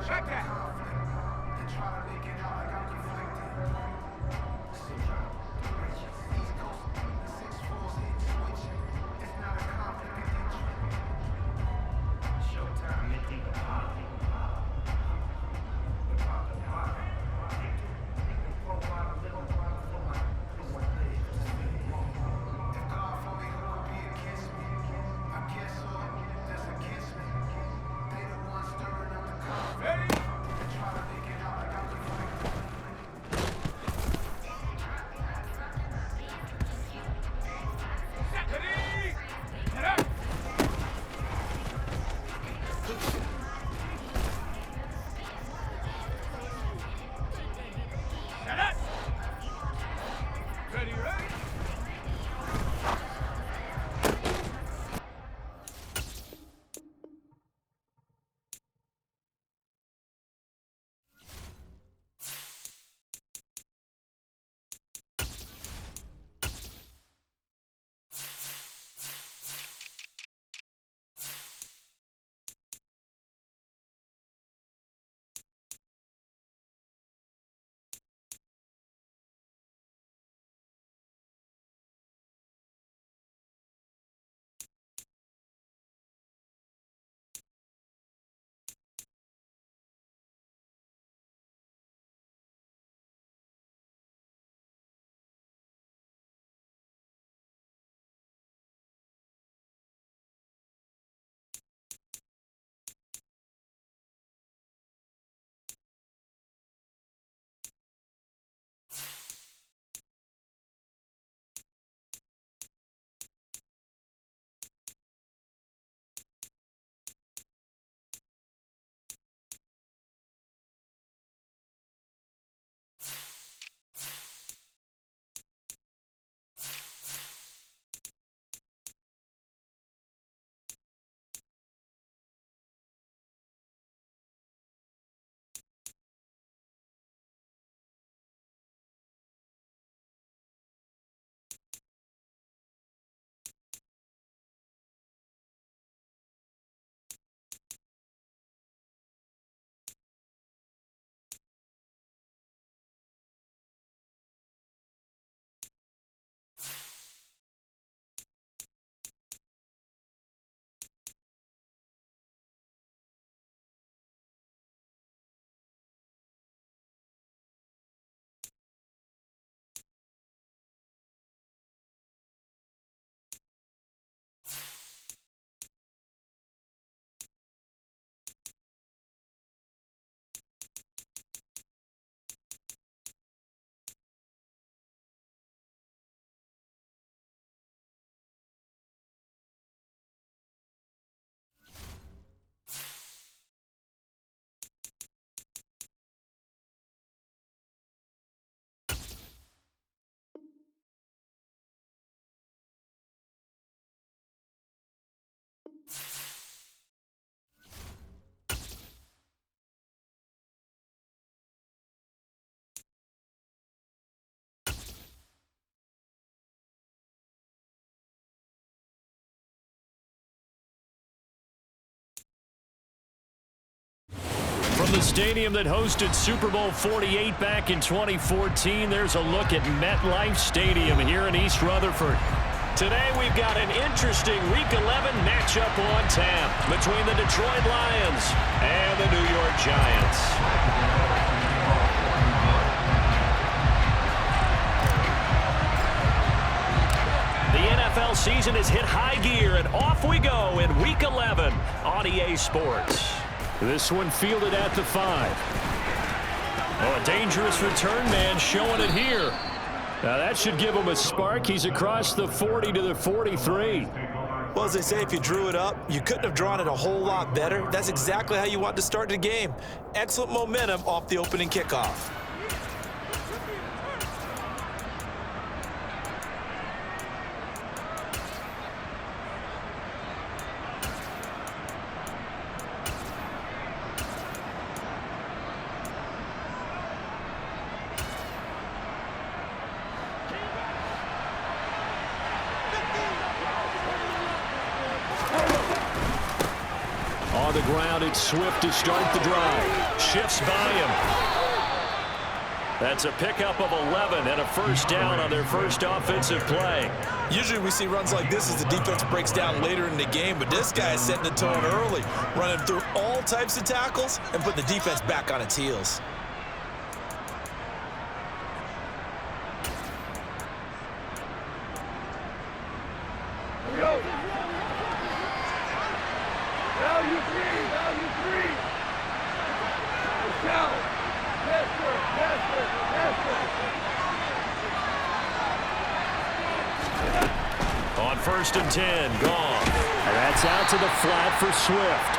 Check From the stadium that hosted Super Bowl 48 back in 2014, there's a look at MetLife Stadium here in East Rutherford. Today we've got an interesting Week 11 matchup on tap between the Detroit Lions and the New York Giants. The NFL season has hit high gear, and off we go in Week 11 on EA Sports. This one fielded at the 5. Oh, a dangerous return man showing it here. Now that should give him a spark. He's across the 40 to the 43. Well, as they say, if you drew it up, you couldn't have drawn it a whole lot better. That's exactly how you want to start the game. Excellent momentum off the opening kickoff. ground. It's Swift to start the drive. Shifts by him. That's a pickup of 11 and a first down on their first offensive play. Usually we see runs like this as the defense breaks down later in the game, but this guy is setting the tone early, running through all types of tackles and putting the defense back on its heels. On 1st and 10, gone. And that's out to the flat for Swift.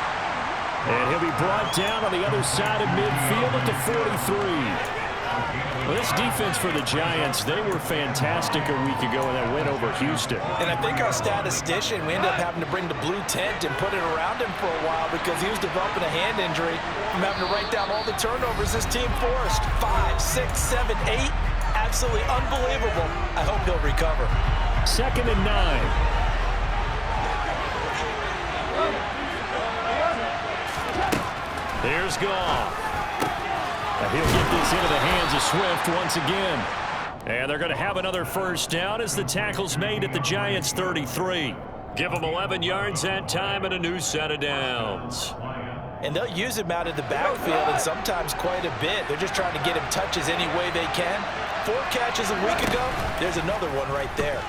And he'll be brought down on the other side of midfield at the 43. Well, this defense for the Giants, they were fantastic a week ago in that win over Houston. And I think our statistician, we ended up having to bring the blue tent and put it around him for a while because he was developing a hand injury from having to write down all the turnovers this team forced. 5, 6, 7, 8. Absolutely unbelievable. I hope he'll recover. 2nd and 9. Here's Goff. And he'll get this into the hands of Swift once again. And they're going to have another first down as the tackle's made at the Giants' 33. Give them 11 yards that time and a new set of downs. And they'll use him out of the backfield and sometimes quite a bit. They're just trying to get him touches any way they can. 4 catches a week ago. There's another one right there.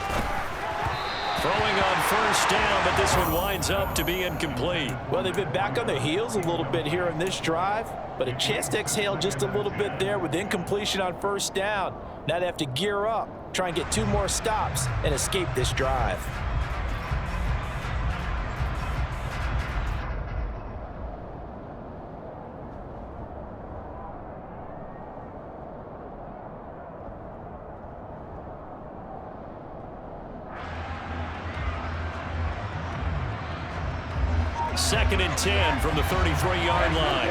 Throwing on first down, but this one winds up to be incomplete. Well, they've been back on their heels a little bit here in this drive, but a chance to exhale just a little bit there with incompletion on first down. Now they have to gear up, try and get 2 more stops, and escape this drive. Second and 10 from the 33-yard line.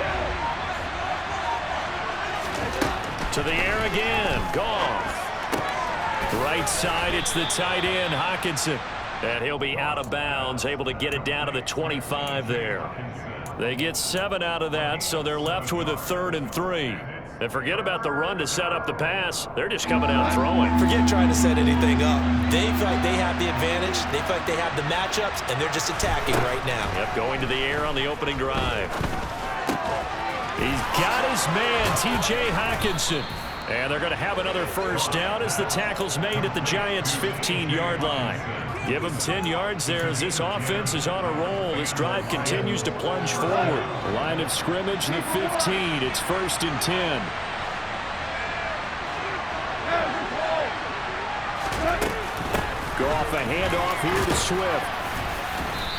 To the air again. Goff. Right side, it's the tight end, Hockenson. And he'll be out of bounds, able to get it down to the 25 there. They get 7 out of that, so they're left with a 3rd and 3. And forget about the run to set up the pass. They're just coming out throwing. Forget trying to set anything up. They feel like they have the advantage. They feel like they have the matchups, and they're just attacking right now. Yep, going to the air on the opening drive. He's got his man, T.J. Hockenson. And they're going to have another first down as the tackle's made at the Giants' 15-yard line. Give them 10 yards there as this offense is on a roll. This drive continues to plunge forward. Line of scrimmage, the 15. It's 1st and 10. Goff, a handoff here to Swift.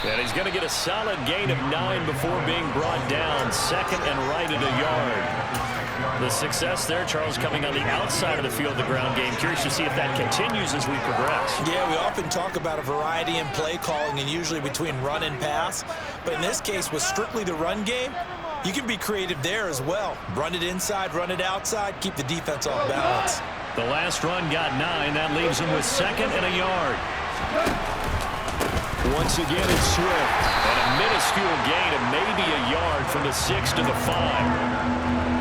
And he's going to get a solid gain of 9 before being brought down. 2nd and right at a yard. The success there, Charles, coming on the outside of the field, the ground game. Curious to see if that continues as we progress. Yeah, we often talk about a variety in play calling and usually between run and pass. But in this case, with strictly the run game, you can be creative there as well. Run it inside, run it outside, keep the defense off balance. The last run got 9. That leaves him with 2nd and a yard. Once again, it's Swift. And a minuscule gain of maybe a yard from the 6 to the 5.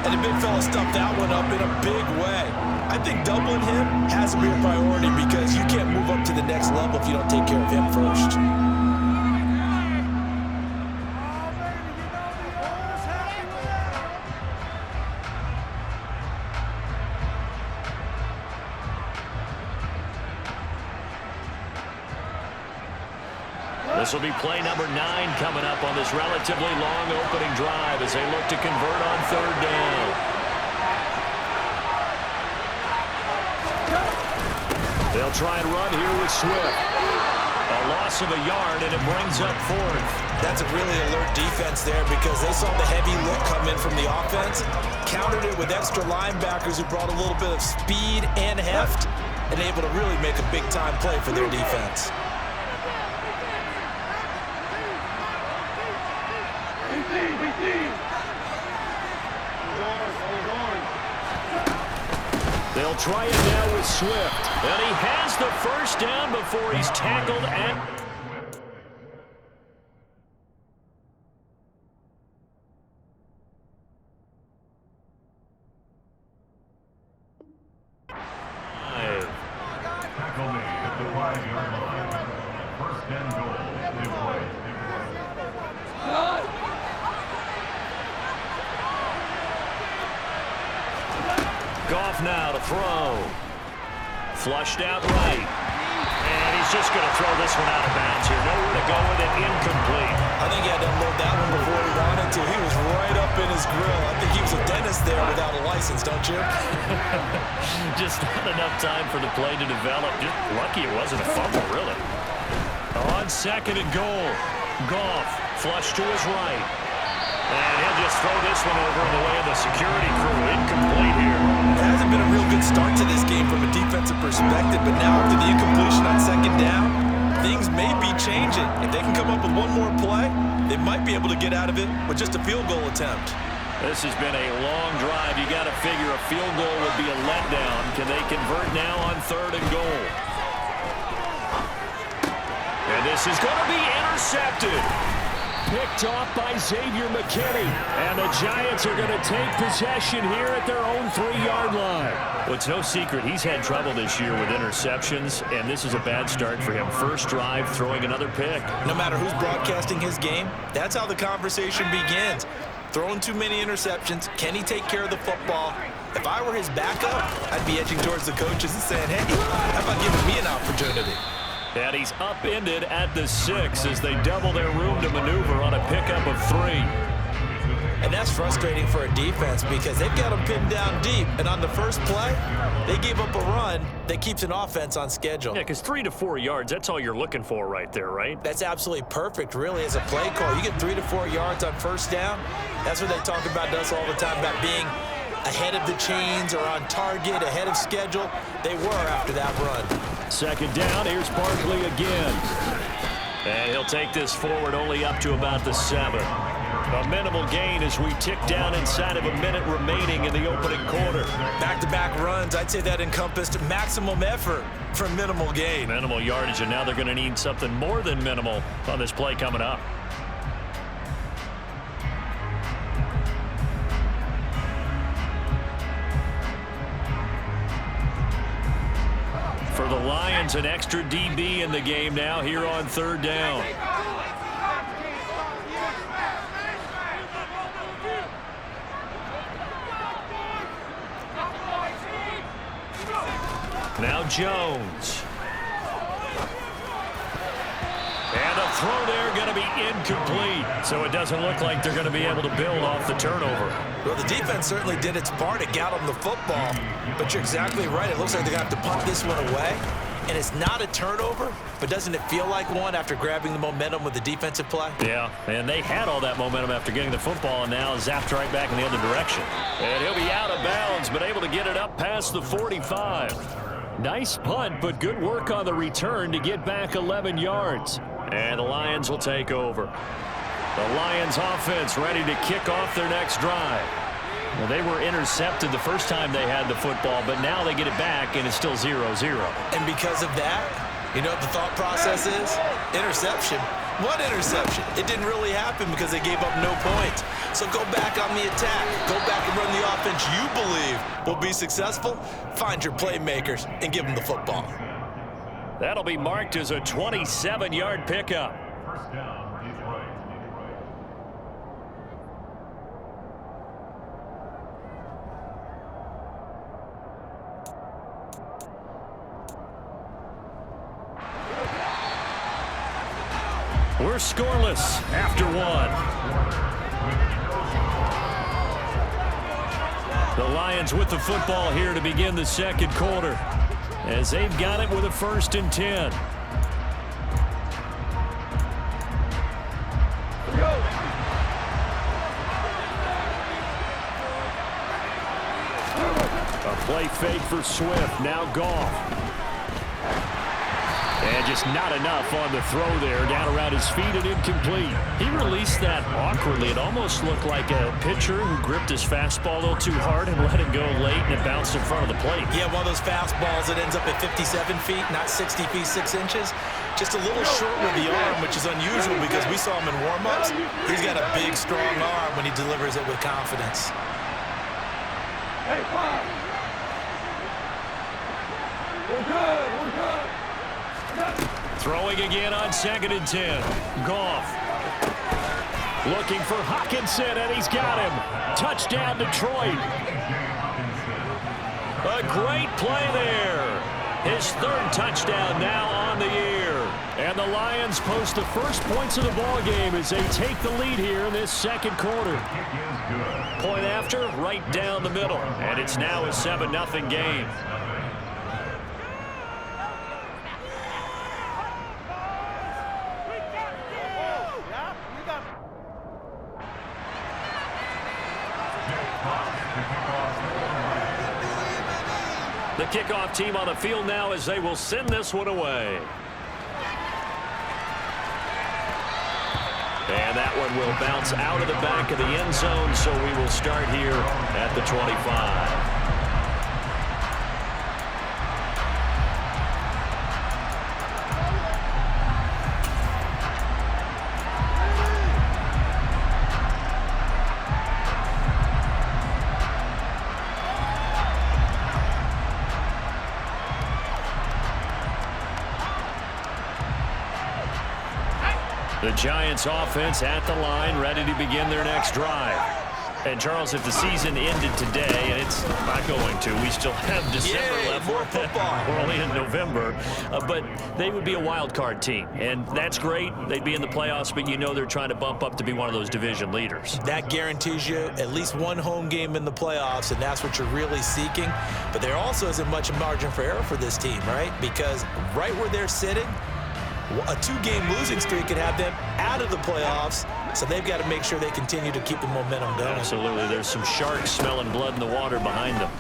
And the big fella stuffed that one up in a big way. I think doubling him has to be a priority because you can't move up to the next level if you don't take care of him first. This will be play number 9 coming up on this relatively long opening drive as they look to convert on 3rd down. They'll try and run here with Swift. A loss of a yard, and it brings up 4th. That's a really alert defense there because they saw the heavy lift come in from the offense, countered it with extra linebackers who brought a little bit of speed and heft, and able to really make a big-time play for their defense. They'll try it now with Swift. And he has the first down before he's tackled and Goff now to throw. Flushed out right. And he's just going to throw this one out of bounds here. Nowhere to go with it. Incomplete. I think he had to unload that one before he wanted to. He was right up in his grill. I think he was a dentist there without a license, don't you? Just not enough time for the play to develop. Just lucky it wasn't a fumble, really. On second and goal. Goff flush to his right. And he'll just throw this one over in the way of the security crew. Incomplete here. It hasn't been a real good start to this game from a defensive perspective, but now after the incompletion on second down, things may be changing. If they can come up with one more play, they might be able to get out of it with just a field goal attempt. This has been a long drive. You got to figure a field goal would be a letdown. Can they convert now on third and goal? And this is going to be intercepted. Picked off by Xavier McKinney. And the Giants are going to take possession here at their own 3-yard line. Well, it's no secret he's had trouble this year with interceptions, and this is a bad start for him. First drive, throwing another pick. No matter who's broadcasting his game, that's how the conversation begins. Throwing too many interceptions. Can he take care of the football? If I were his backup, I'd be edging towards the coaches and saying, hey, how about giving me an opportunity? And he's upended at the 6 as they double their room to maneuver on a pickup of 3. And that's frustrating for a defense because they've got them pinned down deep. And on the first play, they gave up a run that keeps an offense on schedule. Yeah, because 3 to 4 yards, that's all you're looking for right there, right? That's absolutely perfect, really, as a play call. You get 3 to 4 yards on first down. That's what they talk about us all the time, about being ahead of the chains or on target, ahead of schedule. They were after that run. Second down, here's Barkley again. And he'll take this forward only up to about the 7. A minimal gain as we tick down inside of a minute remaining in the opening quarter. Back-to-back runs, I'd say that encompassed maximum effort for minimal gain. Minimal yardage, and now they're going to need something more than minimal on this play coming up. For the Lions, an extra DB in the game now here on third down. Now Jones. And a throw there going to be incomplete. So it doesn't look like they're going to be able to build off the turnover. Well, the defense certainly did its part. It got them the football. But you're exactly right. It looks like they're going to have to punt this one away. And it's not a turnover, but doesn't it feel like one after grabbing the momentum with the defensive play? Yeah, and they had all that momentum after getting the football and now zapped right back in the other direction. And he'll be out of bounds, but able to get it up past the 45. Nice punt, but good work on the return to get back 11 yards. And the Lions will take over. The Lions offense ready to kick off their next drive. Well, they were intercepted the first time they had the football, but now they get it back, and it's still 0-0. And because of that, you know what the thought process is? Interception. What interception? It didn't really happen because they gave up no points. So go back on the attack. Go back and run the offense you believe will be successful. Find your playmakers and give them the football. That'll be marked as a 27-yard pickup. We're scoreless after 1. The Lions with the football here to begin the second quarter, as they've got it with a 1st and 10. A play fake for Swift. Now Goff. And just not enough on the throw there, down around his feet and incomplete. He released that awkwardly. It almost looked like a pitcher who gripped his fastball a little too hard and let it go late, and it bounced in front of the plate. Yeah, one of those fastballs that ends up at 57 feet, not 60 feet, 6 inches. Just a little short with the arm, which is unusual because we saw him in warm-ups. He's got a big, strong arm when he delivers it with confidence. Hey, five. We're good. We're good. Throwing again on 2nd and 10. Goff. Looking for Hockenson, and he's got him. Touchdown, Detroit. A great play there. His third touchdown now on the year. And the Lions post the first points of the ball game as they take the lead here in this second quarter. Point after, right down the middle. And it's now a 7-0 game. The kickoff team on the field now as they will send this one away. And that one will bounce out of the back of the end zone, so we will start here at the 25. The Giants offense at the line, ready to begin their next drive. And Charles, if the season ended today, and it's not going to, we still have December left. More football. We're only in November, but they would be a wild card team, and that's great. They'd be in the playoffs, but you know they're trying to bump up to be one of those division leaders. That guarantees you at least one home game in the playoffs, and that's what you're really seeking. But there also isn't much margin for error for this team, right? Because right where they're sitting, a 2-game losing streak could have them out of the playoffs, so they've got to make sure they continue to keep the momentum going. Absolutely. There's some sharks smelling blood in the water behind them.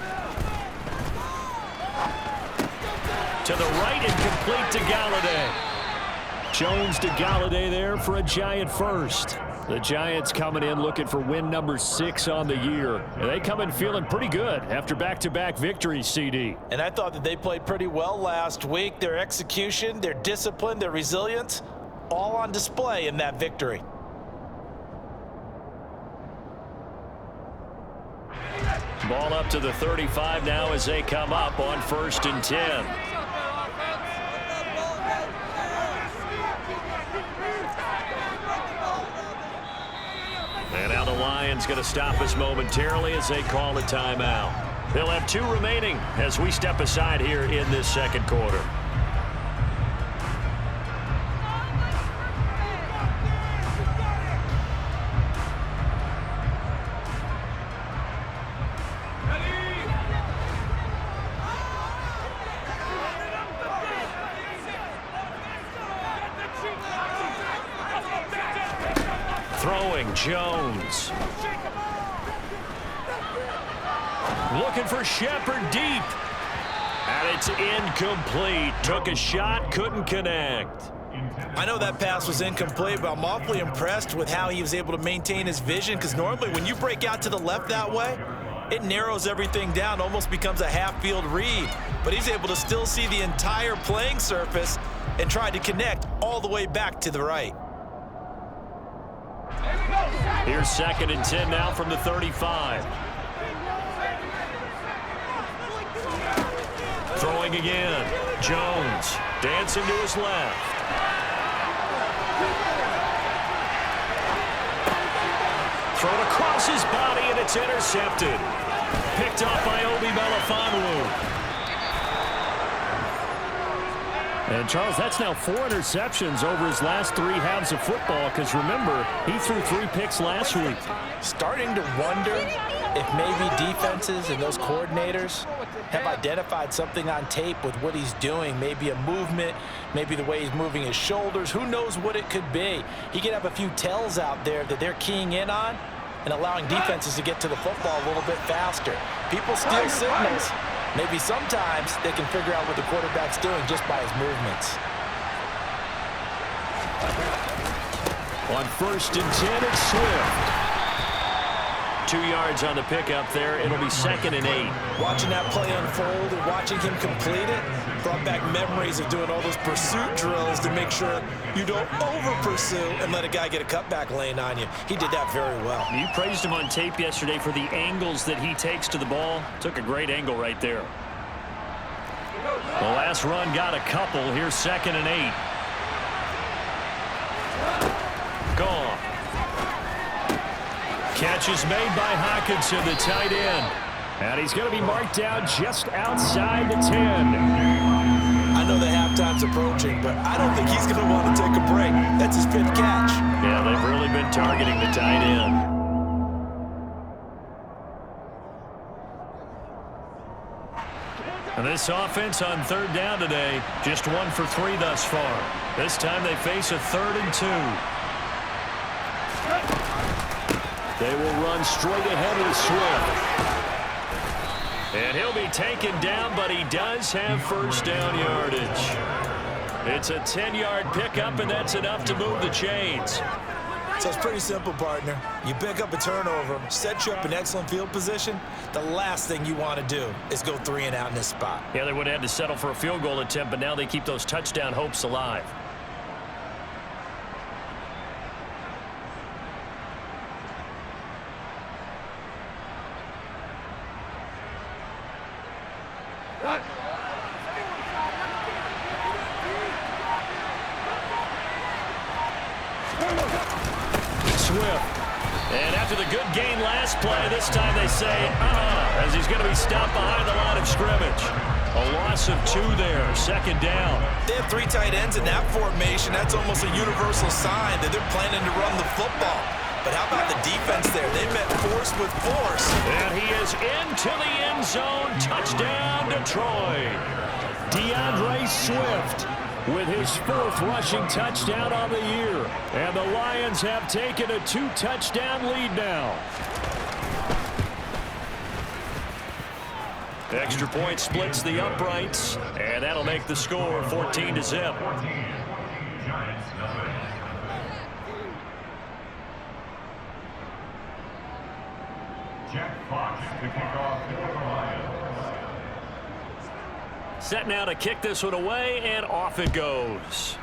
To the right and complete to Galladay. Jones to Galladay there for a Giant first. The Giants coming in looking for win number 6 on the year. And they come in feeling pretty good after back-to-back victories, CD. And I thought that they played pretty well last week. Their execution, their discipline, their resilience, all on display in that victory. Ball up to the 35 now as they come up on 1st and 10. And now the Lions going to stop us momentarily as they call a timeout. They'll have 2 remaining as we step aside here in this second quarter. Throwing Jones. Looking for Shepard deep. And it's incomplete. Took a shot, couldn't connect. I know that pass was incomplete, but I'm awfully impressed with how he was able to maintain his vision, because normally when you break out to the left that way, it narrows everything down, almost becomes a half-field read. But he's able to still see the entire playing surface and try to connect all the way back to the right. Here's 2nd and 10 now from the 35. Throwing again. Jones dancing to his left. Thrown across his body, and it's intercepted. Picked off by Obi Melifonwu. And, Charles, that's now 4 interceptions over his last 3 halves of football, because, remember, he threw 3 picks last week. Starting to wonder if maybe defenses and those coordinators have identified something on tape with what he's doing. Maybe a movement, maybe the way he's moving his shoulders. Who knows what it could be? He could have a few tells out there that they're keying in on and allowing defenses to get to the football a little bit faster. People steal signals. Maybe sometimes they can figure out what the quarterback's doing just by his movements. On 1st and 10, it's Swift. 2 yards on the pickup there. It'll be 2nd and 8. Watching that play unfold and watching him complete it brought back memories of doing all those pursuit drills to make sure you don't over-pursue and let a guy get a cutback lane on you. He did that very well. You praised him on tape yesterday for the angles that he takes to the ball. Took a great angle right there. The last run got a couple. Here's 2nd and 8. Gone. Catch is made by Hockenson, the tight end. And he's going to be marked down just outside the 10. I know the halftime's approaching, but I don't think he's going to want to take a break. That's his 5th catch. Yeah, they've really been targeting the tight end. And this offense on 3rd down today, just 1 for 3 thus far. This time they face a 3rd and 2. They will run straight ahead with Swift. And he'll be taken down, but he does have first down yardage. It's a 10-yard pickup, and that's enough to move the chains. So it's pretty simple, partner. You pick up a turnover, set you up in excellent field position. The last thing you want to do is go 3 and out in this spot. Yeah, they would have had to settle for a field goal attempt, but now they keep those touchdown hopes alive. Swift. And after the good gain last play, this time they say, as he's going to be stopped behind the line of scrimmage. A loss of 2 there, 2nd down. They have 3 tight ends in that formation. That's almost a universal sign that they're planning to run the football. But how about the defense there? They met force with force. And he is into the end zone. Touchdown, Detroit. DeAndre Swift with his 4th rushing touchdown on the year. And the Lions have taken a 2-touchdown lead now. Extra point splits the uprights, and that'll make the score 14-0. Jack Fox to kick off for the Lions. Set now to kick this one away, and off it goes.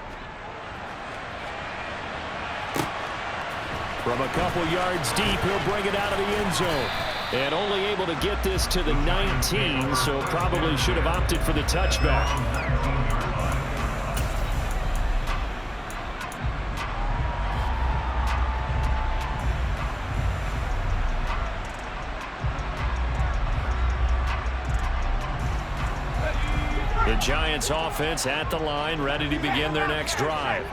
From a couple yards deep, he'll bring it out of the end zone. And only able to get this to the 19, so probably should have opted for the touchback. The Giants offense at the line, ready to begin their next drive.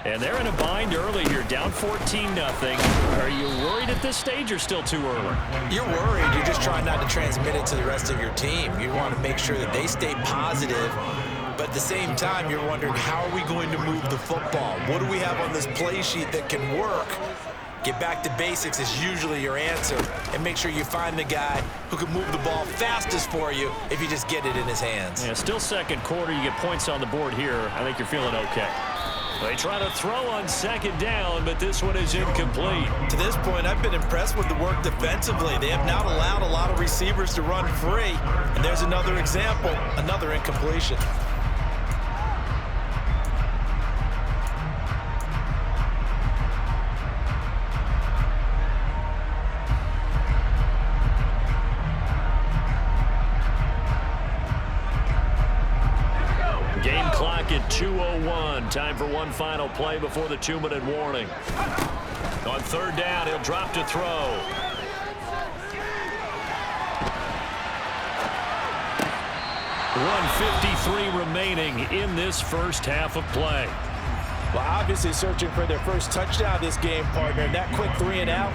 And they're in a bind early here, down 14-0. Are you worried at this stage or still too early? You're worried. You're just trying not to transmit it to the rest of your team. You want to make sure that they stay positive. But at the same time, you're wondering, how are we going to move the football? What do we have on this play sheet that can work? Get back to basics is usually your answer. And make sure you find the guy who can move the ball fastest for you if you just get it in his hands. Yeah, still 2nd quarter. You get points on the board here. I think you're feeling okay. They try to throw on 2nd down, but this one is incomplete. To this point, I've been impressed with the work defensively. They have not allowed a lot of receivers to run free. And there's another example, another incompletion. Game clock at 2:01. Time for one final play before the 2-minute warning. On 3rd down, he'll drop to throw. .153 remaining in this first half of play. Well, obviously searching for their first touchdown this game, partner. And that quick 3 and out,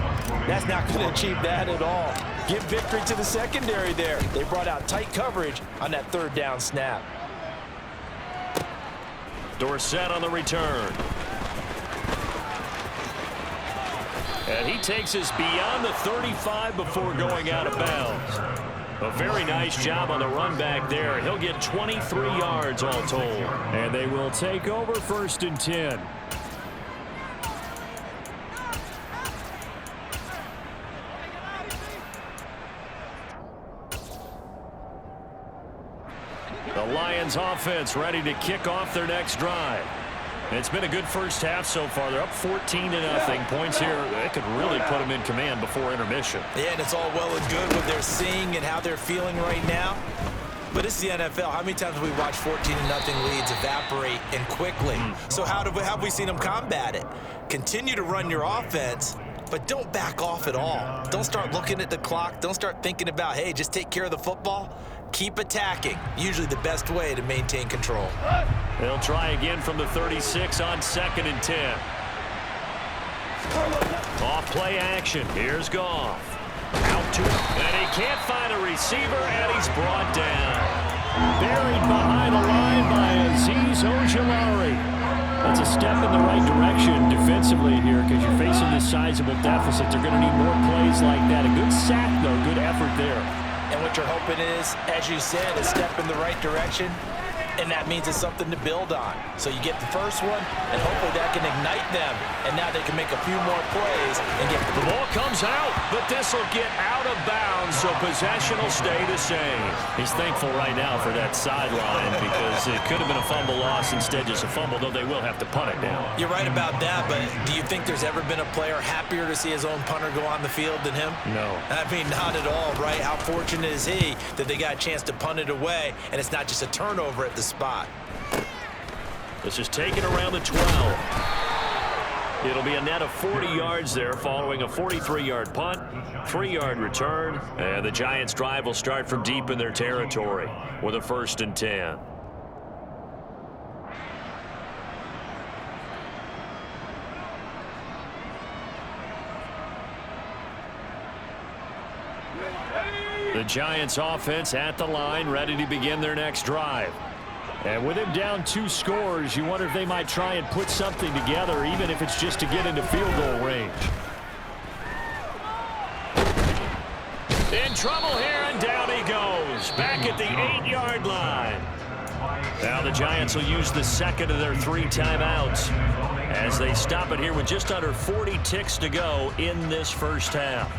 that's not going to achieve that at all. Give victory to the secondary there. They brought out tight coverage on that 3rd down snap. Dorsett on the return. And he takes us beyond the 35 before going out of bounds. A very nice job on the run back there. He'll get 23 yards all told. And they will take over 1st and 10. The Lions offense ready to kick off their next drive. It's been a good first half so far. They're up 14-0. Points here, they could really put them in command before intermission. Yeah, and it's all well and good what they're seeing and how they're feeling right now. But it's the NFL. How many times have we watched 14-0 leads evaporate and quickly? So how have we seen them combat it? Continue to run your offense but don't back off at all. Don't start looking at the clock. Don't start thinking about, hey, just take care of the football. Keep attacking. Usually the best way to maintain control. They'll try again from the 36 on 2nd and 10. Off play action. Here's Goff. Out to him. And he can't find a receiver, and he's brought down. Buried behind the line by Azeez Ojulari. That's a step in the right direction defensively here because you're facing this sizable deficit. They're going to need more plays like that. A good sack, though. Good effort there. And what you're hoping is, as you said, a step in the right direction, and that means it's something to build on. So you get the first one, and hopefully that can ignite them, and now they can make a few more plays and get the ball comes out, but this will get out of bounds, so possession will stay the same. He's thankful right now for that sideline because it could have been a fumble loss, instead just a fumble, though they will have to punt it now. You're right about that, but do you think there's ever been a player happier to see his own punter go on the field than him? No. I mean, not at all, right? How fortunate is he that they got a chance to punt it away, and it's not just a turnover at the spot. This is taken around the 12. It'll be a net of 40 yards there following a 43-yard punt, 3-yard return, and the Giants' drive will start from deep in their territory with a 1st and 10. The Giants' offense at the line, ready to begin their next drive. And with him down 2 scores, you wonder if they might try and put something together, even if it's just to get into field goal range. In trouble here, and down he goes. Back at the 8-yard line. Now the Giants will use the second of their 3 timeouts as they stop it here with just under 40 ticks to go in this first half.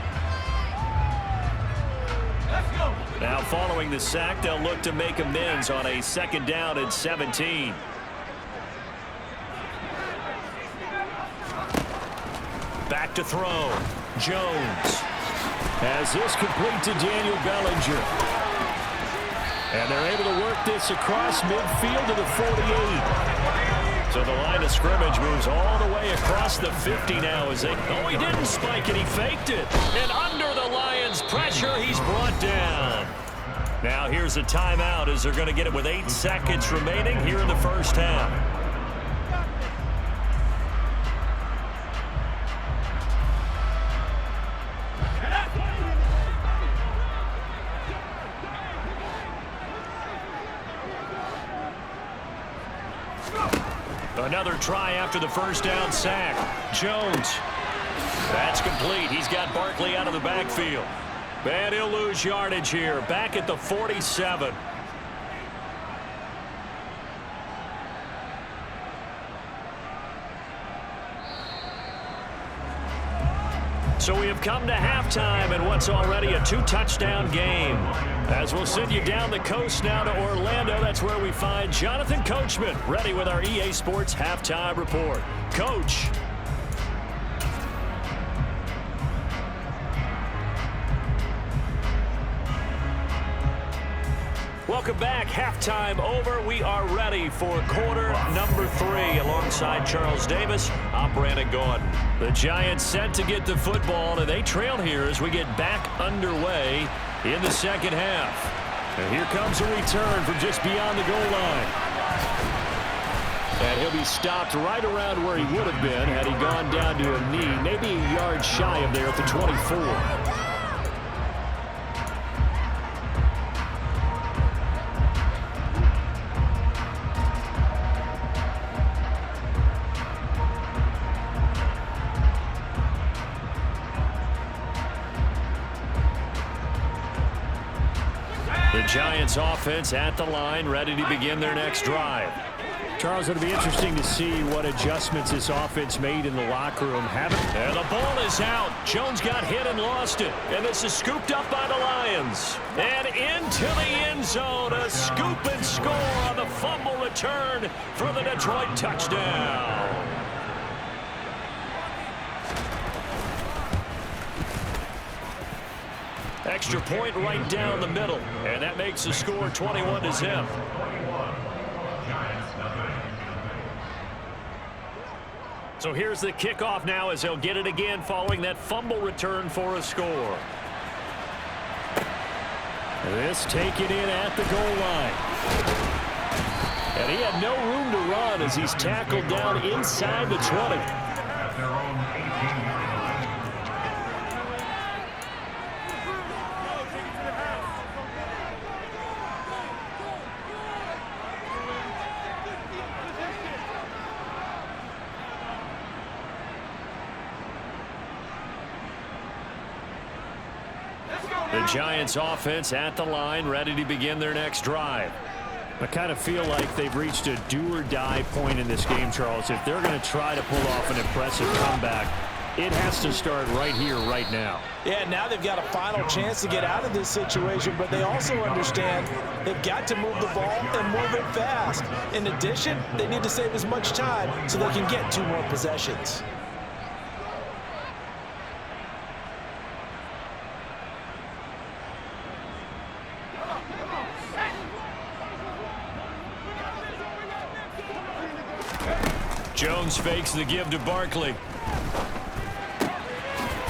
Now following the sack, they'll look to make amends on a 2nd down and 17. Back to throw. Jones has this complete to Daniel Bellinger. And they're able to work this across midfield to the 48. So the line of scrimmage moves all the way across the 50 now as they... Oh, he didn't spike it. He faked it. And under the Lions' pressure, he's brought down. Now here's a timeout as they're going to get it with 8 seconds remaining here in the first half. Another try after the first down sack. Jones. That's complete. He's got Barkley out of the backfield. And he'll lose yardage here. Back at the 47. So we have come to halftime in what's already a 2-touchdown game. As we'll send you down the coast now to Orlando, that's where we find Jonathan Coachman, ready with our EA Sports Halftime Report. Coach. Welcome back. Halftime over. We are ready for quarter number 3 alongside Charles Davis. I'm Brandon Gaudin. The Giants set to get the football, and they trail here as we get back underway in the second half. And here comes a return from just beyond the goal line. And he'll be stopped right around where he would have been had he gone down to a knee, maybe a yard shy of there at the 24. The Giants offense at the line, ready to begin their next drive. Charles, it'll be interesting to see what adjustments this offense made in the locker room. And the ball is out. Jones got hit and lost it. And this is scooped up by the Lions. And into the end zone, a scoop and score on the fumble return for the Detroit touchdown. Extra point right down the middle, and that makes the score 21-0. So here's the kickoff now as they'll get it again following that fumble return for a score. This taken in at the goal line. And he had no room to run as he's tackled down inside the 20. At their own 18-yard line. The Giants offense at the line, ready to begin their next drive. I kind of feel like they've reached a do-or-die point in this game, Charles. If they're going to try to pull off an impressive comeback, it has to start right here, right now. Yeah, now they've got a final chance to get out of this situation, but they also understand they've got to move the ball and move it fast. In addition, they need to save as much time so they can get 2 more possessions. Jones fakes the give to Barkley.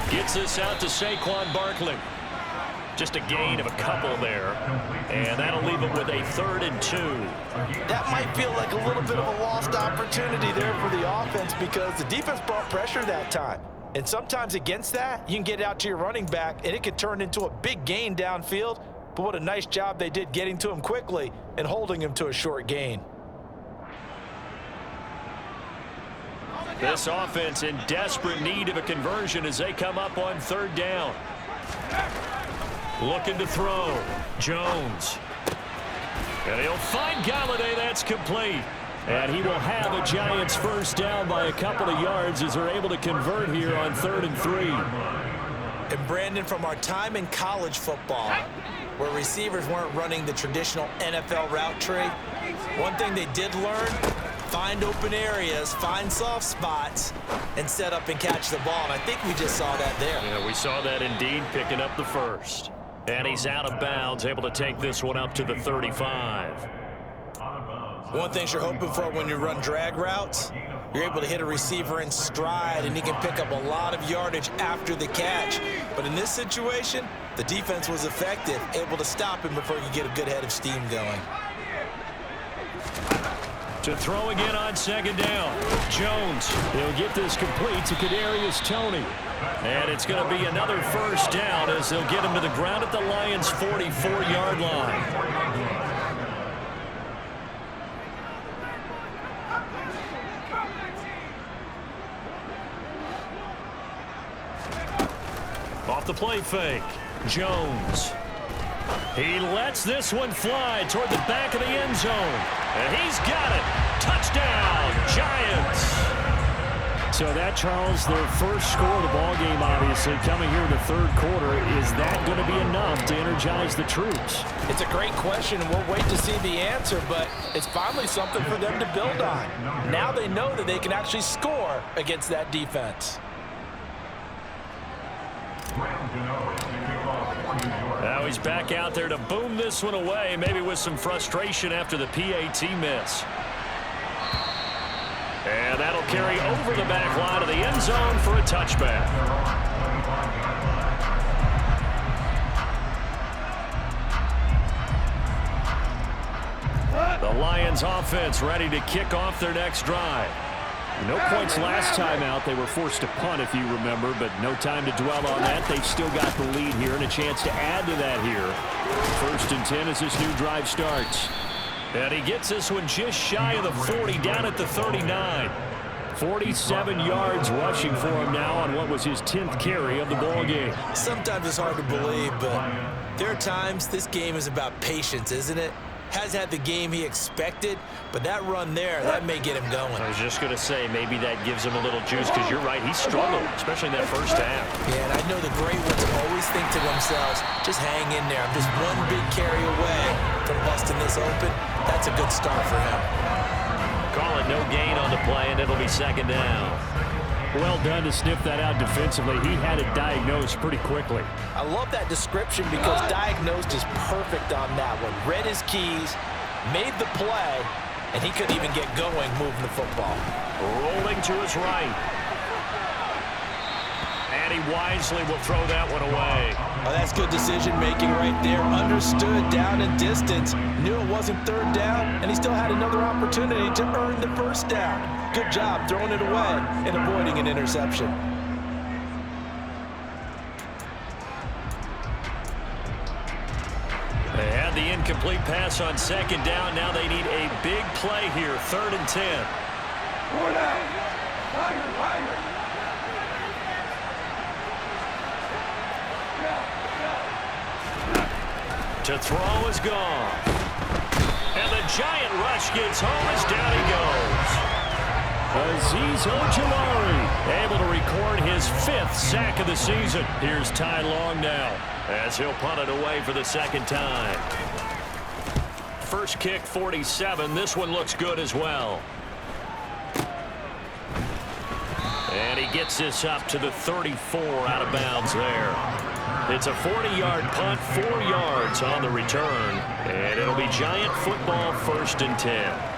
Gets this out to Saquon Barkley. Just a gain of a couple there. And that'll leave it with a 3rd and 2. That might feel like a little bit of a lost opportunity there for the offense because the defense brought pressure that time. And sometimes against that, you can get out to your running back, and it could turn into a big gain downfield. But what a nice job they did getting to him quickly and holding him to a short gain. This offense in desperate need of a conversion as they come up on 3rd down. Looking to throw. Jones. And he'll find Galladay. That's complete. And he will have a Giants first down by a couple of yards as they're able to convert here on 3rd and 3. And Brandon, from our time in college football, where receivers weren't running the traditional NFL route tree, one thing they did learn: find open areas, find soft spots, and set up and catch the ball. And I think we just saw that there. Yeah, we saw that indeed, picking up the first. And he's out of bounds, able to take this one up to the 35. One thing you're hoping for when you run drag routes, you're able to hit a receiver in stride, and he can pick up a lot of yardage after the catch. But in this situation, the defense was effective, able to stop him before he could get a good head of steam going. To throw again on 2nd down. Jones, he'll get this complete to Kadarius Toney. And it's going to be another first down as they'll get him to the ground at the Lions' 44-yard line. Off the play fake. Jones. He lets this one fly toward the back of the end zone. And he's got it. Touchdown, Giants. So that, Charles, their first score of the ballgame, obviously, coming here in the 3rd quarter. Is that going to be enough to energize the troops? It's a great question, and we'll wait to see the answer, but it's finally something for them to build on. Now they know that they can actually score against that defense. Now he's back out there to boom this one away, maybe with some frustration after the PAT miss. And that'll carry over the back line of the end zone for a touchback. The Lions offense ready to kick off their next drive. No points last time out. They were forced to punt, if you remember, but no time to dwell on that. They've still got the lead here and a chance to add to that here. 1st and 10 as this new drive starts. And he gets this one just shy of the 40, down at the 39. 47 yards rushing for him now on what was his 10th carry of the ball game. Sometimes it's hard to believe, but there are times this game is about patience, isn't it? Has had the game he expected, but that run there, that may get him going. I was just going to say, maybe that gives him a little juice, because you're right, he struggled, especially in that first half. Yeah, and I know the great ones always think to themselves, just hang in there. I'm just one big carry away from busting this open. That's a good start for him. Call it no gain on the play, and it'll be 2nd down. Well done to sniff that out defensively. He had it diagnosed pretty quickly. I love that description because diagnosed is perfect on that one. Read his keys, made the play, and he couldn't even get going moving the football. Rolling to his right. And he wisely will throw that one away. Oh, that's good decision-making right there. Understood down and distance. Knew it wasn't third down, and he still had another opportunity to earn the first down. Good job throwing it away and avoiding an interception. They had the incomplete pass on second down. Now they need a big play here, 3rd and 10. To throw is gone. And the giant rush gets home as down he goes. Azeez Ojulari able to record his 5th sack of the season. Here's Ty Long now as he'll punt it away for the 2nd time. First kick 47. This one looks good as well. And he gets this up to the 34 out of bounds there. It's a 40-yard punt, 4 yards on the return, and it'll be Giant football 1st and 10.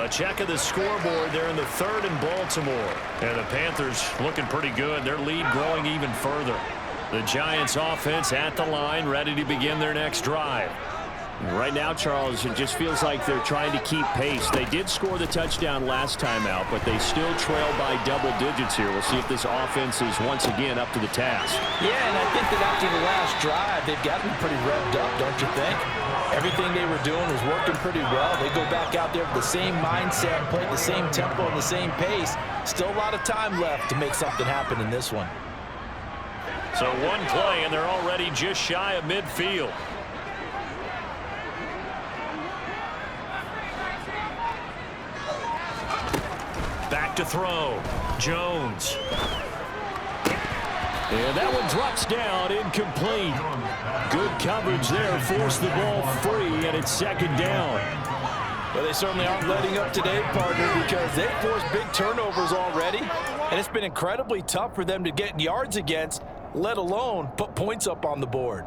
A check of the scoreboard there in the 3rd in Baltimore. And the Panthers looking pretty good. Their lead growing even further. The Giants offense at the line, ready to begin their next drive. Right now, Charles, it just feels like they're trying to keep pace. They did score the touchdown last time out, but they still trail by double digits here. We'll see if this offense is once again up to the task. Yeah, and I think that after the last drive, they've got to be pretty revved up, don't you think? Everything they were doing was working pretty well. They go back out there with the same mindset, play at the same tempo and the same pace. Still a lot of time left to make something happen in this one. So one play, and they're already just shy of midfield. Back to throw. Jones. And that one drops down, incomplete. Good coverage there, forced the ball free, and it's 2nd down. Well, they certainly aren't letting up today, partner, because they've forced big turnovers already, and it's been incredibly tough for them to get yards against, let alone put points up on the board.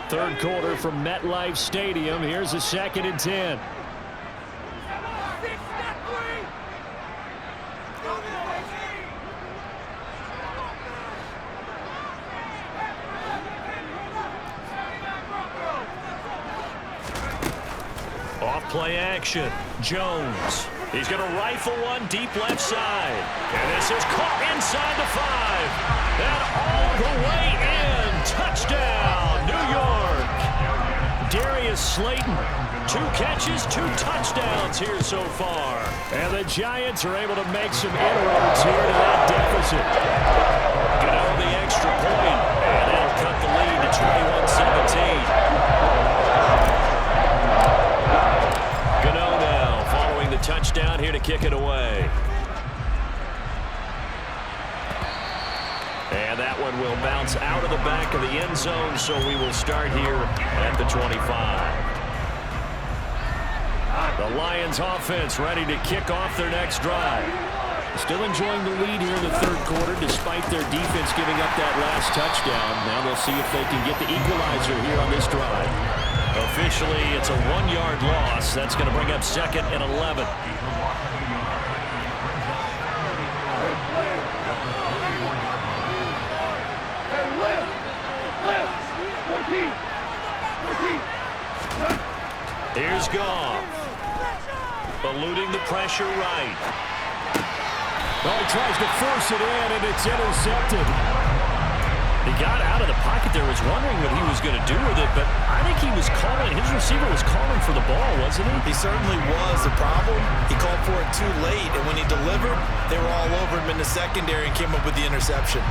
Third quarter from MetLife Stadium. Here's a 2nd and 10. Off play action. Jones. He's going to rifle one deep left side. And this is caught inside the 5. And all the way in. Touchdown, New York. Darius Slayton. 2 catches, 2 touchdowns here so far. And the Giants are able to make some inroads here to that deficit. Get out the extra point. And that'll cut the lead to 21-17. Gano now following the touchdown here to kick it away. And that one will bounce out of the back of the end zone, so we will start here at the 25. The Lions offense ready to kick off their next drive. Still enjoying the lead here in the 3rd quarter despite their defense giving up that last touchdown. Now they'll see if they can get the equalizer here on this drive. Officially, it's a 1-yard loss. That's going to bring up 2nd and 11. Here's Goff. Eluding the pressure right. Oh, he tries to force it in, and it's intercepted. He got out of the pocket there, was wondering what he was going to do with it, but I think he was calling, his receiver was calling for the ball, wasn't he? He certainly was. The problem, he called for it too late, and when he delivered, they were all over him in the secondary and came up with the interception.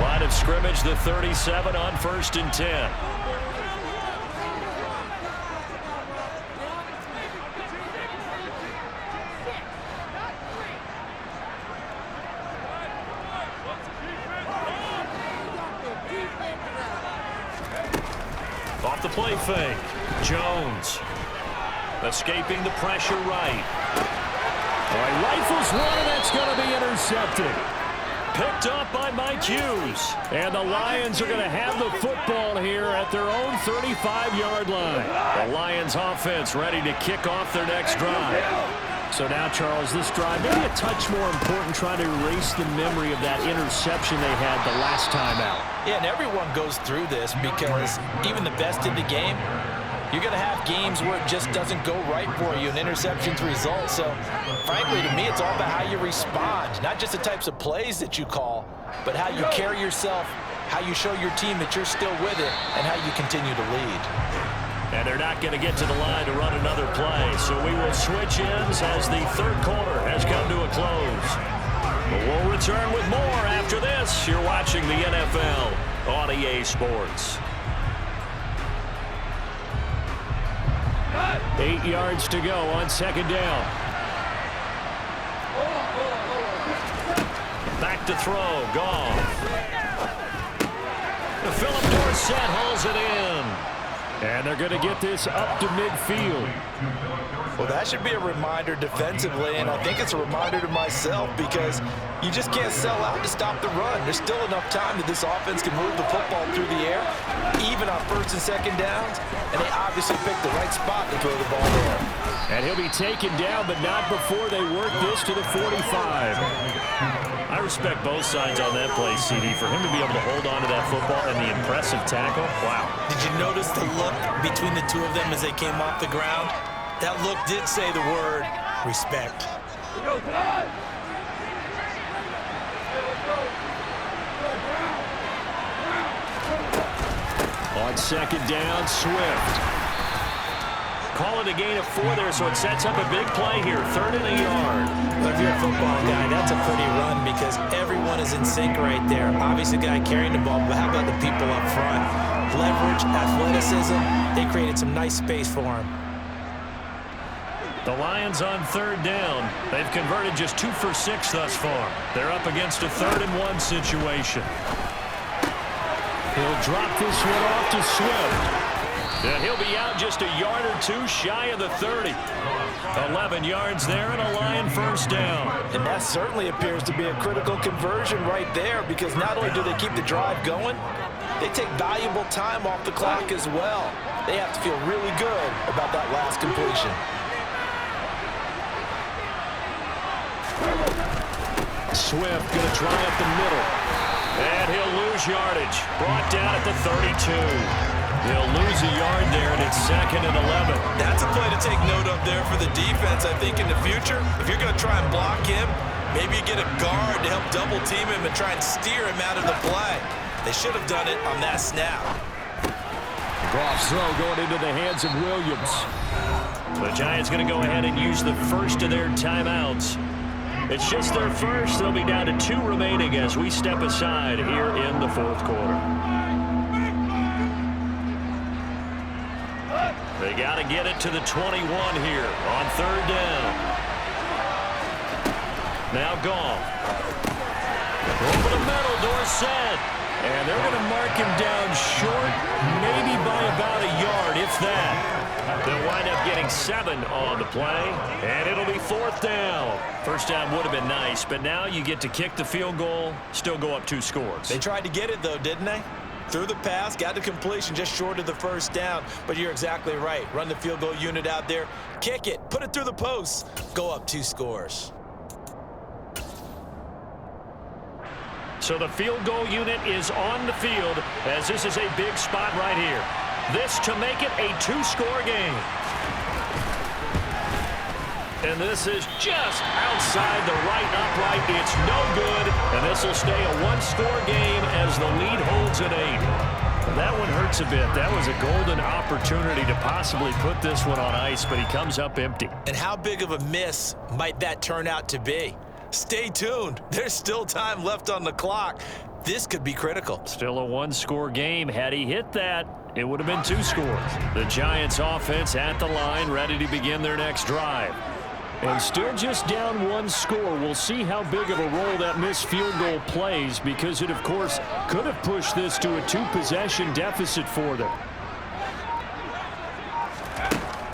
Line of scrimmage, the 37 on 1st and 10. Off the play fake. Jones. Escaping the pressure right. Boy, rifles one, and that's going to be intercepted. Picked up by Mike Hughes. And the Lions are going to have the football here at their own 35-yard line. The Lions offense ready to kick off their next drive. So now, Charles, this drive maybe a touch more important, trying to erase the memory of that interception they had the last time out. Yeah, and everyone goes through this because even the best in the game, you're going to have games where it just doesn't go right for you, and interceptions result. So, frankly, to me, it's all about how you respond, not just the types of plays that you call, but how you carry yourself, how you show your team that you're still with it, and how you continue to lead. And they're not going to get to the line to run another play. So we will switch ends as the third quarter has come to a close. But we'll return with more after this. You're watching the NFL on EA Sports. 8 yards to go on second down. Back to throw. Gone. Philip Dorsett hauls it in. And they're going to get this up to midfield. Well, that should be a reminder defensively, and I think it's a reminder to myself because you just can't sell out to stop the run. There's still enough time that this offense can move the football through the air, even on first and second downs, and they obviously picked the right spot to throw the ball there. And he'll be taken down, but not before they work this to the 45. I respect both sides on that play, CD. For him to be able to hold on to that football and the impressive tackle, wow. Did you notice the look between the two of them as they came off the ground? That look did say the word respect. On second down, Swift. Call it a gain of 4 there, so it sets up a big play here. 3rd and a yard. But if you're a football guy, that's a pretty run because everyone is in sync right there. Obviously, the guy carrying the ball, but how about the people up front? Leverage, athleticism, they created some nice space for him. The Lions on 3rd down. They've converted just 2 for 6 thus far. They're up against a 3rd and 1 situation. He'll drop this one off to Swift. And he'll be out just a yard or 2 shy of the 30. 11 yards there and a Lion first down. And that certainly appears to be a critical conversion right there because not only do they keep the drive going, they take valuable time off the clock as well. They have to feel really good about that last completion. Swift going to try up the middle. And he'll lose yardage. Brought down at the 32. He'll lose a yard there, and it's 2nd and 11. That's a play to take note of there for the defense, I think, in the future. If you're going to try and block him, maybe you get a guard to help double team him and try and steer him out of the play. They should have done it on that snap. Goff's throw going into the hands of Williams. The Giants going to go ahead and use the first of their timeouts. It's just their first. They'll be down to 2 remaining as we step aside here in the 4th quarter. They got to get it to the 21 here on 3rd down. Now Goff. Over the middle, Dorsett. And they're going to mark him down short, maybe by about a yard, if that. They'll wind up getting 7 on the play, and it'll be 4th down. First down would have been nice, but now you get to kick the field goal, still go up 2 scores. They tried to get it, though, didn't they? Threw the pass, got the completion just short of the first down. But you're exactly right. Run the field goal unit out there, kick it, put it through the posts, go up 2 scores. So the field goal unit is on the field as this is a big spot right here. This to make it a 2-score game. And this is just outside the right upright. It's no good, and this will stay a 1-score game as the lead holds at 8. That one hurts a bit. That was a golden opportunity to possibly put this one on ice, but he comes up empty. And how big of a miss might that turn out to be? Stay tuned. There's still time left on the clock. This could be critical. Still a 1-score game. Had he hit that, it would have been 2 scores. The Giants offense at the line, ready to begin their next drive. And still just down 1 score. We'll see how big of a role that missed field goal plays because it, of course, could have pushed this to a 2-possession deficit for them.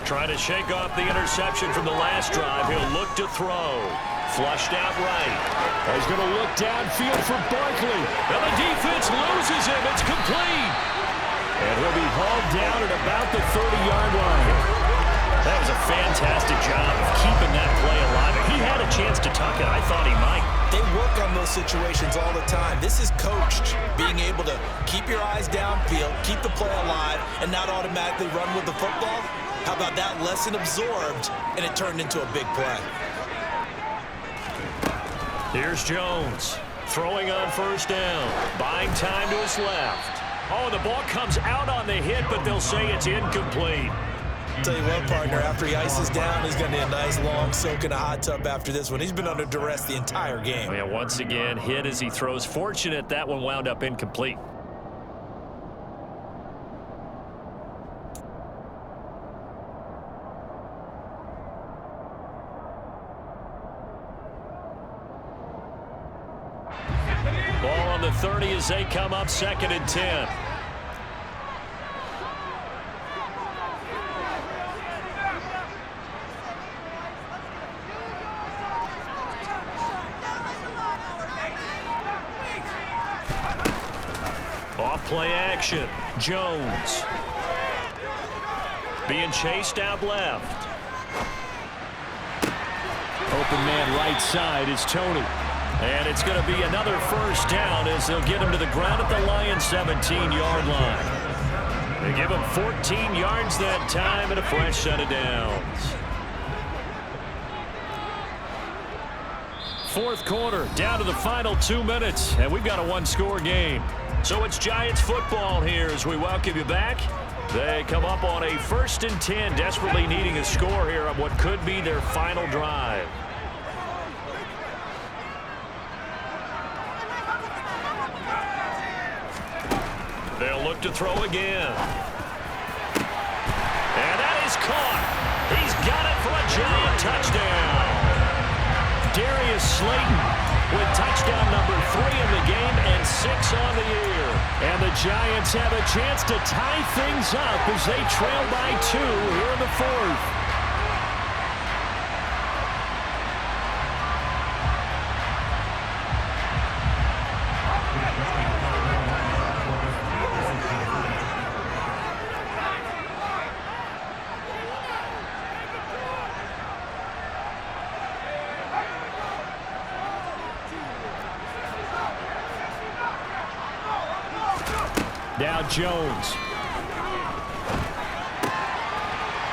Trying to shake off the interception from the last drive. He'll look to throw. Flushed out right. He's going to look downfield for Barkley. And the defense loses him. It's complete. And he'll be hauled down at about the 30-yard line. That was a fantastic job of keeping that play alive. He had a chance to tuck it. I thought he might. They work on those situations all the time. This is coached, being able to keep your eyes downfield, keep the play alive, and not automatically run with the football. How about that lesson absorbed, and it turned into a big play. Here's Jones, throwing on first down, buying time to his left. Oh, the ball comes out on the hit, but they'll say it's incomplete. Tell you what, partner, after he ices down, he's going to need a nice long soak in a hot tub after this one. He's been under duress the entire game. Yeah, once again, hit as he throws. Fortunate that one wound up incomplete. Ball on the 30 as they come up 2nd and 10. Off play action. Jones. Being chased out left. Open man right side is Tony. And it's going to be another first down as they'll get him to the ground at the Lions' 17-yard line. They give him 14 yards that time and a fresh set of downs. Fourth quarter, down to the final 2 minutes, and we've got a one-score game. So it's Giants football here as we welcome you back. They come up on a 1st and 10, desperately needing a score here on what could be their final drive. They'll look to throw again. And that is caught. He's got it for a Giant touchdown. Darius Slayton with touchdown number 3 in the game and 6 on the year. And the Giants have a chance to tie things up as they trail by 2 here in the 4th. Now Jones.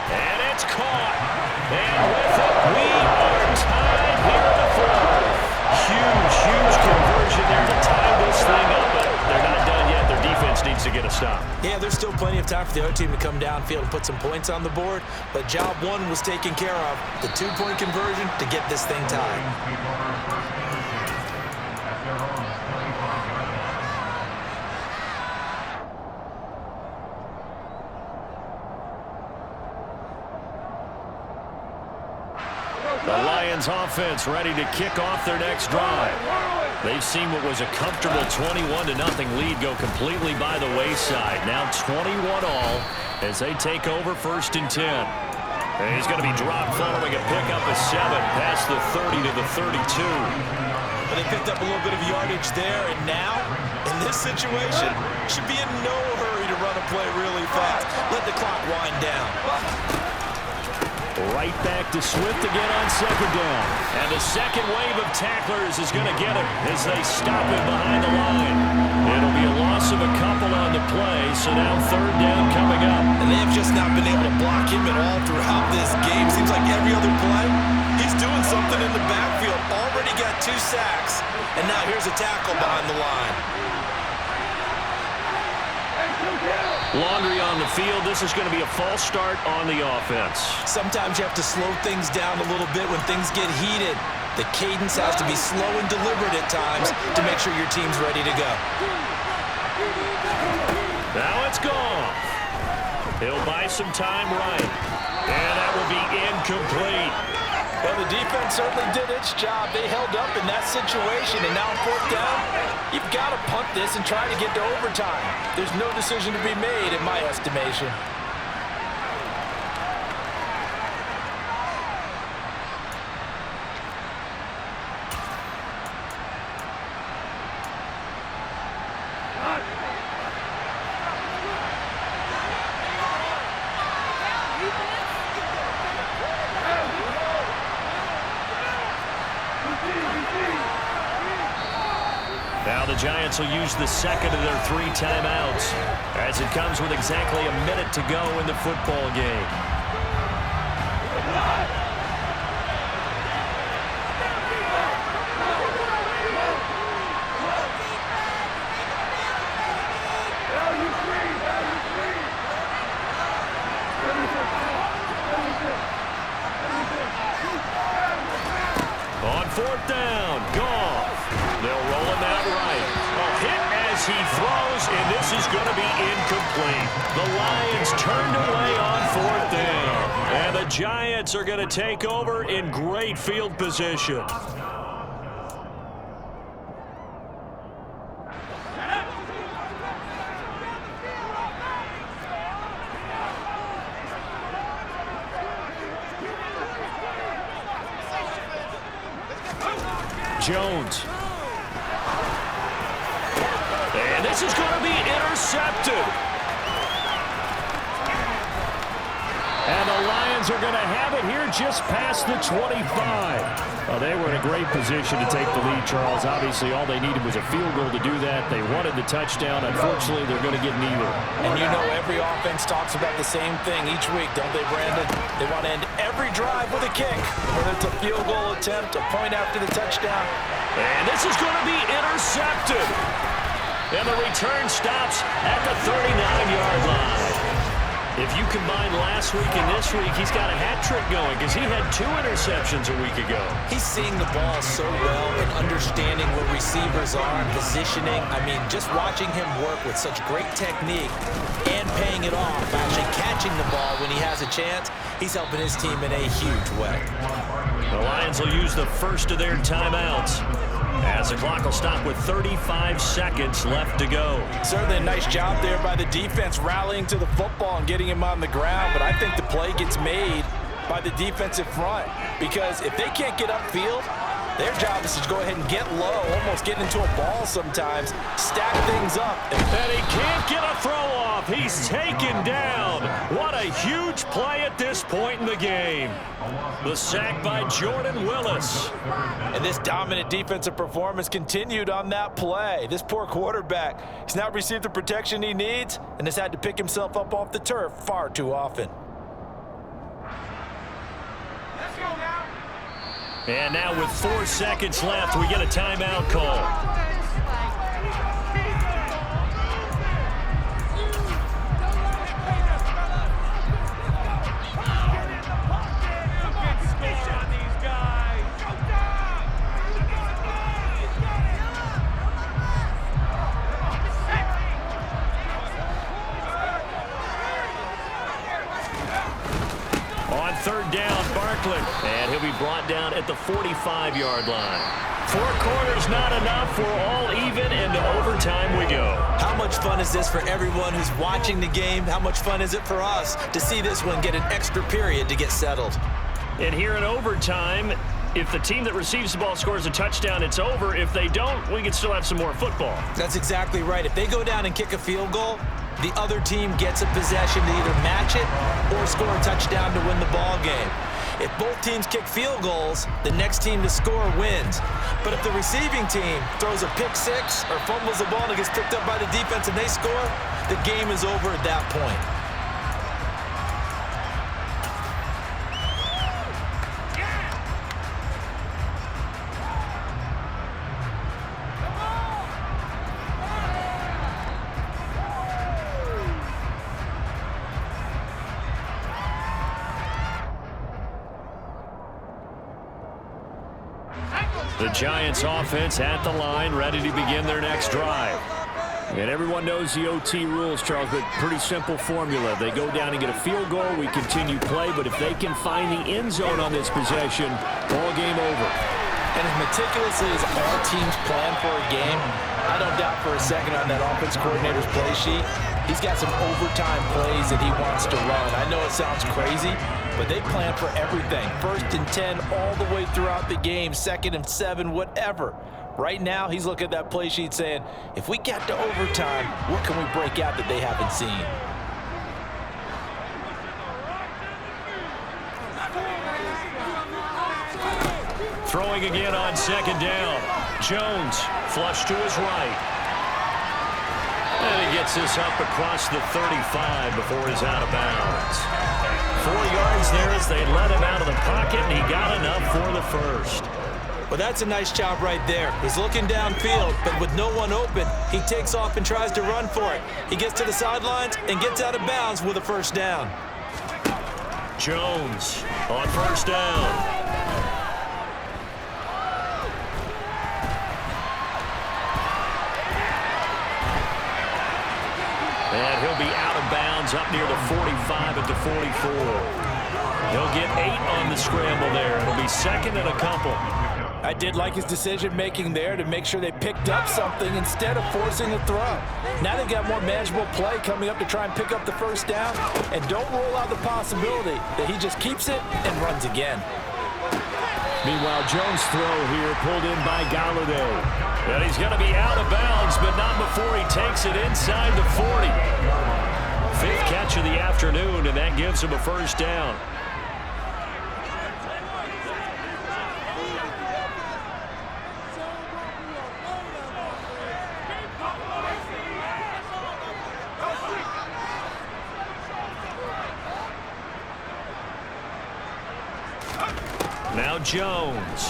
And it's caught. And with it, we are tied here in the 4th. Huge conversion there to tie this thing up, but they're not done yet. Their defense needs to get a stop. Yeah, there's still plenty of time for the other team to come downfield and put some points on the board, but job 1 was taken care of. The 2-point conversion to get this thing tied. The Lions offense ready to kick off their next drive. They've seen what was a comfortable 21-0 lead go completely by the wayside. Now 21-all as they take over 1st and 10. And he's going to be dropped following a pickup of 7 past the 30 to the 32. But they picked up a little bit of yardage there, and now, in this situation, should be in no hurry to run a play really fast. Let the clock wind down. Right back to Swift again on 2nd down. And the second wave of tacklers is going to get him as they stop him behind the line. It'll be a loss of a couple on the play, so now 3rd down coming up. And they have just not been able to block him at all throughout this game. Seems like every other play, he's doing something in the backfield. Already got 2 sacks, and now here's a tackle behind the line. Laundry on the field. This is going to be a false start on the offense. Sometimes you have to slow things down a little bit when things get heated. The cadence has to be slow and deliberate at times to make sure your team's ready to go. Now it's gone. He'll buy some time right. And that will be incomplete. Well, the defense certainly did its job. They held up in that situation, and now 4th down, you've got to punt this and try to get to overtime. There's no decision to be made in my estimation. the Giants will use the second of their 3 timeouts as it comes with exactly a minute to go in the football game. On 4th down, Goff. They'll roll him out right. A hit as he throws, and this is going to be incomplete. The Lions turned away on 4th down. And the Giants are going to take over in great field position. Jones. And this is going to be intercepted. And the Lions are going to have it here just past the 25. Well, they were in a great position to take the lead, Charles. Obviously, all they needed was a field goal to do that. They wanted the touchdown. Unfortunately, they're going to get neither. And you know every offense talks about the same thing each week, don't they, Brandon? They want to end every drive with a kick. Whether it's a field goal attempt, a point after the touchdown. And this is going to be intercepted. And the return stops at the 39-yard line. If you combine last week and this week, he's got a hat trick going because he had 2 interceptions a week ago. He's seeing the ball so well and understanding where receivers are, positioning. I mean, just watching him work with such great technique and paying it off, actually catching the ball when he has a chance, he's helping his team in a huge way. The Lions will use the first of their timeouts as the clock will stop with 35 seconds left to go. Certainly a nice job there by the defense rallying to the football and getting him on the ground, but I think the play gets made by the defensive front because if they can't get upfield, their job is to go ahead and get low, almost get into a ball sometimes, stack things up. And he can't get a throw off. He's taken down. What a huge play at this point in the game. The sack by Jordan Willis. And this dominant defensive performance continued on that play. This poor quarterback has not received the protection he needs and has had to pick himself up off the turf far too often. And now with 4 seconds left, we get a timeout call. On 3rd down, Barkley. And he'll be brought down at the 45-yard line. 4 quarters not enough. We're all even, and to overtime we go. How much fun is this for everyone who's watching the game? How much fun is it for us to see this one get an extra period to get settled? And here in overtime, if the team that receives the ball scores a touchdown, it's over. If they don't, we can still have some more football. That's exactly right. If they go down and kick a field goal, the other team gets a possession to either match it or score a touchdown to win the ball game. If both teams kick field goals, the next team to score wins. But if the receiving team throws a pick six or fumbles the ball and it gets picked up by the defense and they score, the game is over at that point. The Giants offense at the line, ready to begin their next drive. And everyone knows the OT rules, Charles, but pretty simple formula. They go down and get a field goal, we continue play, but if they can find the end zone on this possession, ball game over. And as meticulously as all teams plan for a game, I don't doubt for a second on that offense coordinator's play sheet, he's got some overtime plays that he wants to run. I know it sounds crazy, but they plan for everything. 1st and 10 all the way throughout the game, 2nd and 7, whatever. Right now, he's looking at that play sheet saying, if we get to overtime, what can we break out that they haven't seen? Throwing again on 2nd down. Jones, flush to his right. And he gets this up across the 35 before he's out of bounds. 4 yards there as they let him out of the pocket, and he got enough for the first. Well, that's a nice job right there. He's looking downfield, but with no one open, he takes off and tries to run for it. He gets to the sidelines and gets out of bounds with a first down. Jones on first down. And he'll be out of bounds up near the 45 at the 44. He'll get 8 on the scramble there. It'll be second and a couple. I did like his decision-making there to make sure they picked up something instead of forcing a throw. Now they've got more manageable play coming up to try and pick up the first down. And don't rule out the possibility that he just keeps it and runs again. Meanwhile, Jones' throw here pulled in by Galladay. And he's going to be out of bounds, but not before he takes it inside the 40. 5th catch of the afternoon, and that gives him a first down. Now Jones.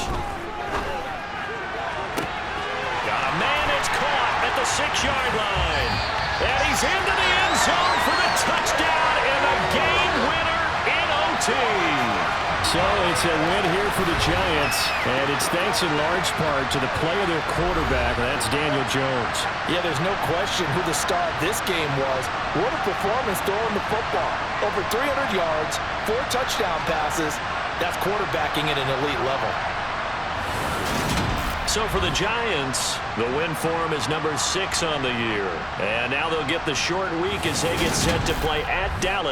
Got a man, it's caught at the 6-yard line. And he's into the end zone for the touchdown and a game winner in OT. So it's a win here for the Giants, and it's thanks in large part to the play of their quarterback, and that's Daniel Jones. Yeah, there's no question who the star of this game was. What a performance throwing the football. Over 300 yards, 4 touchdown passes. That's quarterbacking at an elite level. So for the Giants, the win for them is number 6 on the year. And now they'll get the short week as they get set to play at Dallas.